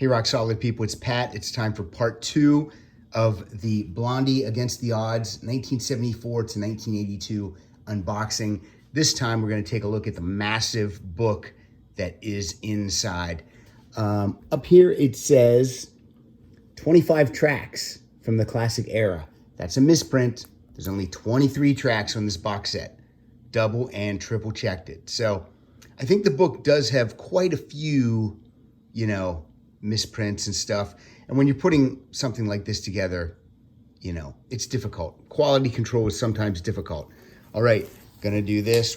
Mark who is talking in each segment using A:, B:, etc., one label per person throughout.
A: Hey, rock solid people, it's Pat. It's time for part 2 of the Blondie Against The Odds 1974 to 1982 unboxing. This time we're going to take a look at the massive book that is inside. Up here it says 25 tracks from the classic era. That's a misprint. There's only 23 tracks on this box set. Double and triple checked it. So I think the book does have quite a few, misprints and stuff. And when you're putting something like this together, it's difficult. Quality control is sometimes difficult. All right, gonna do this.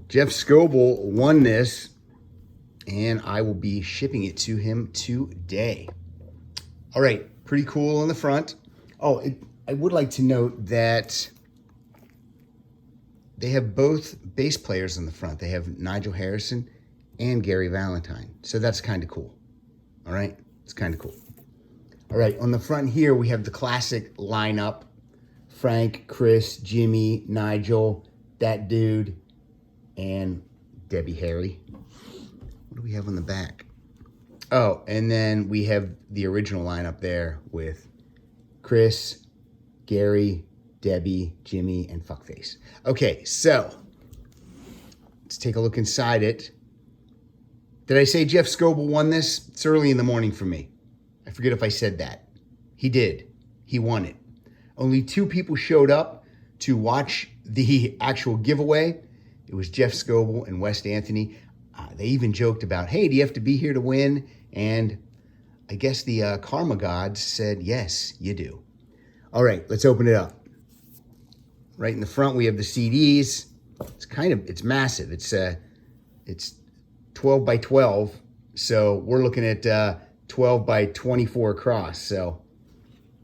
A: Jeff Scoble won this, and I will be shipping it to him today. All right, pretty cool on the front. Oh, I would like to note that they have both bass players on the front. They have Nigel Harrison and Gary Valentine. So that's kind of cool. All right, it's kind of cool. All right, on the front here, we have the classic lineup. Frank, Chris, Jimmy, Nigel, that dude, and Debbie Harry. What do we have on the back? Oh, and then we have the original lineup there with Chris, Gary, Debbie, Jimmy, and Fuckface. Okay, so let's take a look inside it. Did I say Jeff Scoble won this? It's early in the morning for me. I forget if I said that. He did. He won it. Only 2 people showed up to watch the actual giveaway. It was Jeff Scoble and West Anthony. They even joked about, hey, do you have to be here to win? And I guess the karma gods said, yes, you do. All right, let's open it up. Right in the front, we have the CDs. It's massive. It's 12 by 12. So we're looking at 12 by 24 across. So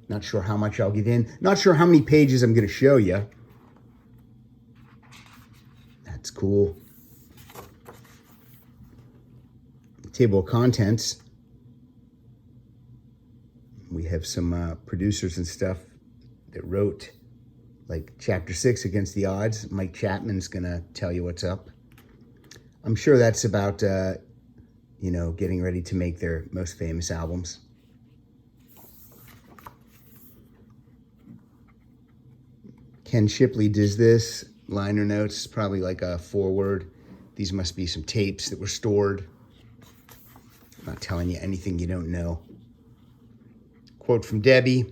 A: not sure how much I'll get in. Not sure how many pages I'm going to show you. That's cool. Table of contents. We have some producers and stuff that wrote like Chapter 6 Against the Odds. Mike Chapman's going to tell you what's up. I'm sure that's about, getting ready to make their most famous albums. Ken Shipley does this. Liner notes, probably like a foreword. These must be some tapes that were stored. I'm not telling you anything you don't know. Quote from Debbie.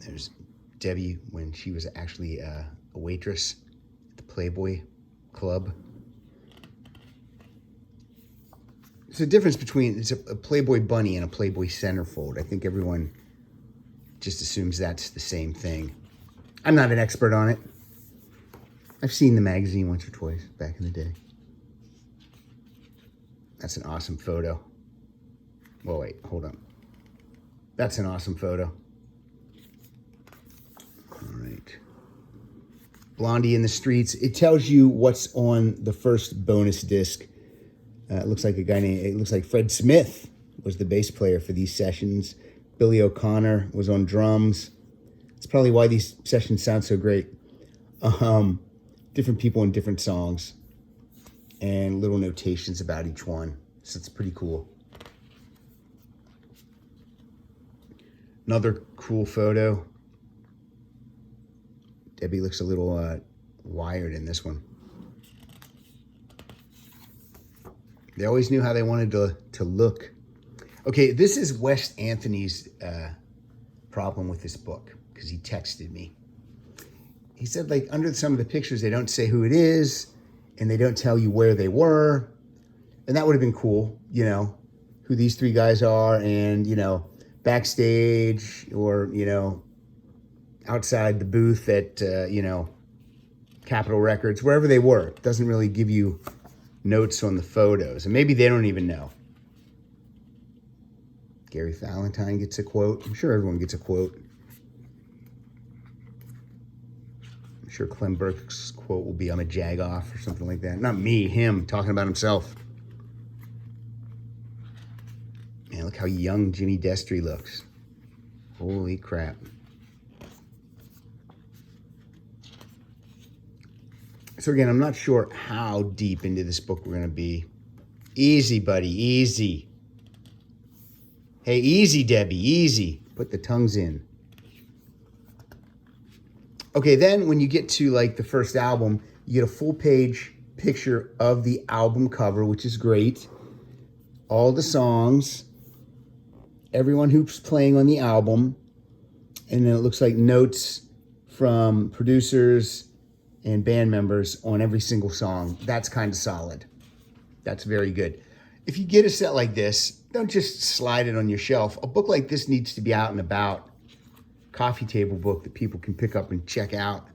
A: There's Debbie when she was actually a waitress at the Playboy Club. There's a difference between it's a Playboy bunny and a Playboy centerfold. I think everyone just assumes that's the same thing. I'm not an expert on it. I've seen the magazine once or twice back in the day. That's an awesome photo. Well, wait, hold on. That's an awesome photo. All right. Blondie in the Streets. It tells you what's on the first bonus disc. It looks like Fred Smith was the bass player for these sessions. Billy O'Connor was on drums. It's probably why these sessions sound so great. Different people in different songs and little notations about each one. So it's pretty cool. Another cool photo. Debbie looks a little wired in this one. They always knew how they wanted to look. Okay, this is Wes Anthony's problem with this book, because he texted me. He said, like, under some of the pictures, they don't say who it is, and they don't tell you where they were. And that would have been cool, who these 3 guys are, and, backstage or, outside the booth at, Capitol Records, wherever they were. It doesn't really give you notes on the photos, and maybe they don't even know. Gary Valentine gets a quote. I'm sure everyone gets a quote. I'm sure Clem Burke's quote will be, I'm a jag-off or something like that. Not me, him, talking about himself. Man, look how young Jimmy Destry looks. Holy crap. So again, I'm not sure how deep into this book we're going to be. Easy, buddy, easy. Hey, easy, Debbie, easy. Put the tongues in. Okay, then when you get to like the first album, you get a full page picture of the album cover, which is great. All the songs, everyone who's playing on the album, and then it looks like notes from producers and band members on every single song. That's kind of solid. That's very good. If you get a set like this, don't just slide it on your shelf. A book like this needs to be out and about. Coffee table book that people can pick up and check out.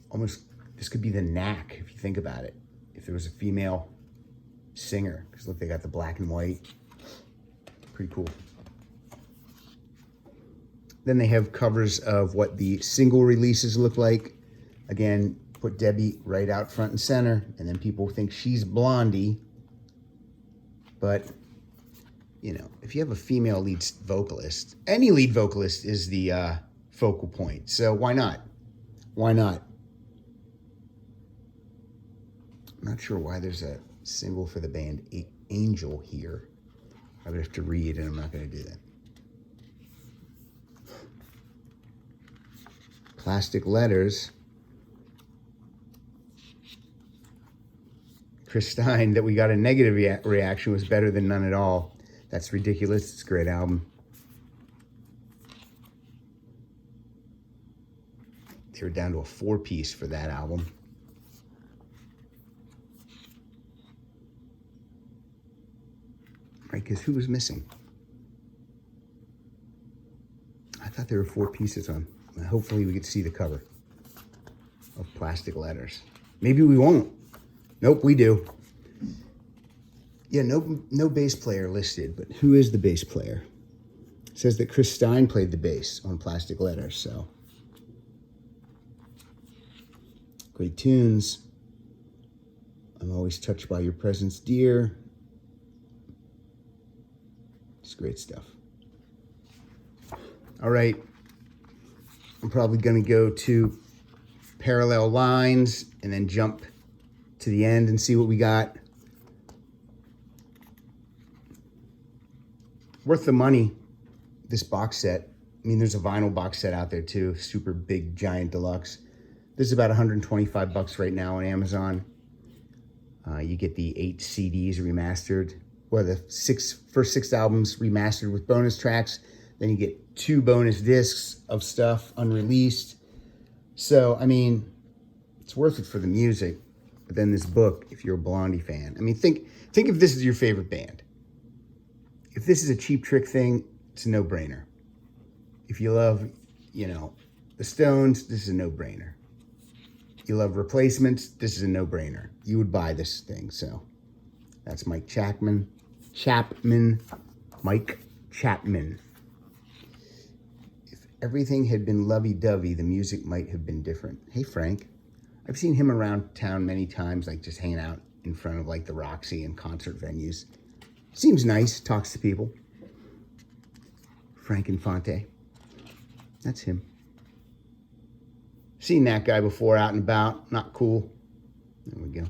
A: Almost, this could be the Knack if you think about it. If there was a female singer, because look, they got the black and white. Pretty cool. Then they have covers of what the single releases look like. Again, put Debbie right out front and center, and then people think she's Blondie. But, you know, if you have a female lead vocalist, any lead vocalist is the focal point. So why not? Why not? I'm not sure why there's a single for the band Angel here. I would have to read, and I'm not going to do that. Plastic Letters. Chris Stein, that we got a negative reaction was better than none at all. That's ridiculous. It's a great album. They were down to a 4-piece for that album. Right, because who was missing? I thought there were 4 pieces on. Hopefully we get to see the cover of Plastic Letters. Maybe we won't. Nope, we do. Yeah, no bass player listed, but who is the bass player? It says that Chris Stein played the bass on Plastic Letters, so. Great tunes. I'm always touched by your presence, dear. It's great stuff. All right. I'm probably going to go to Parallel Lines and then jump to the end and see what we got. Worth the money, this box set. I mean, there's a vinyl box set out there too, super big, giant deluxe. This is about $125 right now on Amazon. You get the 8 CDs remastered, or the first 6 albums remastered with bonus tracks. Then you get 2 bonus discs of stuff unreleased. So, I mean, it's worth it for the music. But then this book, if you're a Blondie fan, I mean, think if this is your favorite band. If this is a Cheap Trick thing, it's a no-brainer. If you love, you know, the Stones, this is a no-brainer. You love Replacements, this is a no-brainer. You would buy this thing, so that's Mike Chapman. Mike Chapman. If everything had been lovey-dovey, the music might have been different. Hey, Frank. I've seen him around town many times, like just hanging out in front of like the Roxy and concert venues. Seems nice, talks to people. Frank Infante. That's him. Seen that guy before out and about. Not cool. There we go.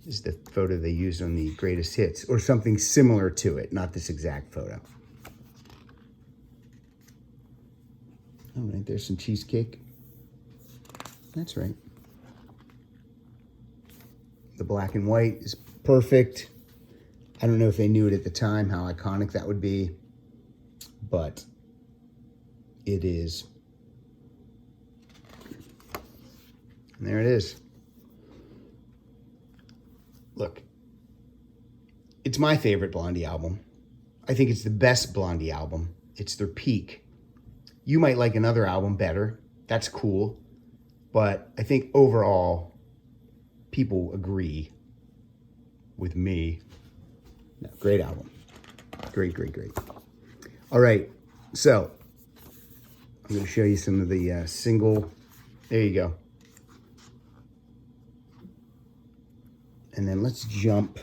A: This is the photo they used on the Greatest Hits, or something similar to it, not this exact photo. All right, there's some cheesecake. That's right. The black and white is perfect. I don't know if they knew it at the time, how iconic that would be, but it is. And there it is. Look, it's my favorite Blondie album. I think it's the best Blondie album. It's their peak. You might like another album better. That's cool. But I think overall, people agree with me. No, great album. Great, great, great. All right, so I'm going to show you some of the single. There you go. And then let's jump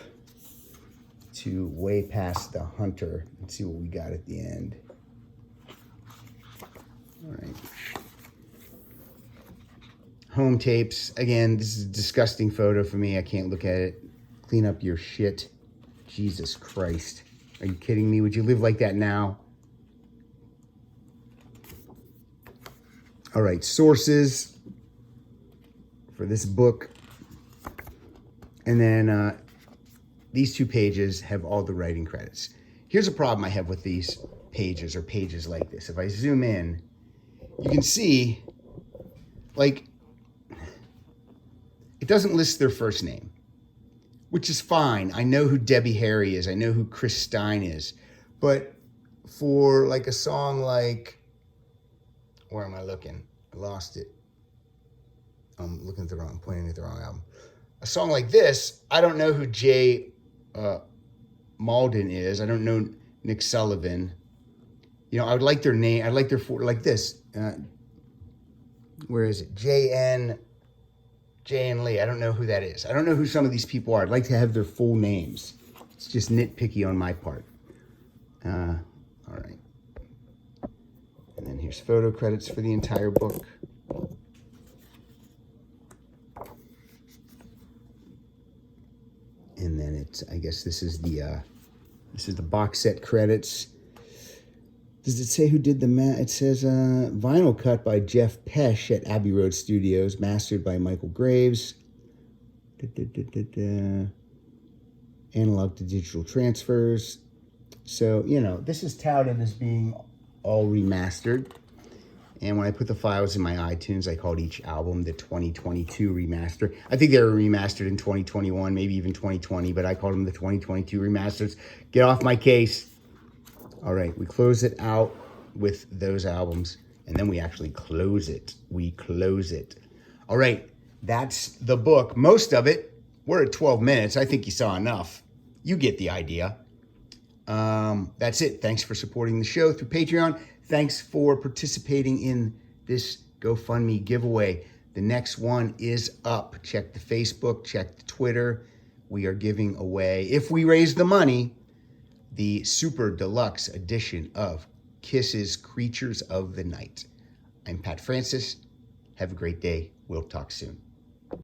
A: to Way Past the Hunter and see what we got at the end. All right. Home tapes. Again, this is a disgusting photo for me. I can't look at it. Clean up your shit. Jesus Christ. Are you kidding me? Would you live like that now? All right, sources for this book. And then these 2 pages have all the writing credits. Here's a problem I have with these pages, or pages like this. If I zoom in, you can see, like, it doesn't list their first name, which is fine. I know who Debbie Harry is. I know who Chris Stein is. But for like a song like, where am I looking? I lost it. I'm looking at the wrong, pointing at the wrong album. A song like this, I don't know who Jay Malden is. I don't know Nick Sullivan. You know, I would like their name. I'd like their, like this. Where is it? J.N. Lee. I don't know who that is. I don't know who some of these people are. I'd like to have their full names. It's just nitpicky on my part. All right. And then here's photo credits for the entire book. And then it's, I guess this is the box set credits. Does it say who did the it says vinyl cut by Jeff Pesh at Abbey Road Studios, mastered by Michael Graves. Analog to digital transfers. So, you know, this is touted as being all remastered. And when I put the files in my iTunes, I called each album the 2022 remaster. I think they were remastered in 2021, maybe even 2020, but I called them the 2022 remasters. Get off my case. All right, we close it out with those albums, and then we actually close it. We close it. All right, that's the book. Most of it, we're at 12 minutes. I think you saw enough. You get the idea. That's it. Thanks for supporting the show through Patreon. Thanks for participating in this GoFundMe giveaway. The next one is up. Check the Facebook, check the Twitter. We are giving away, if we raise the money, the super deluxe edition of Kiss's Creatures of the Night. I'm Pat Francis. Have a great day. We'll talk soon.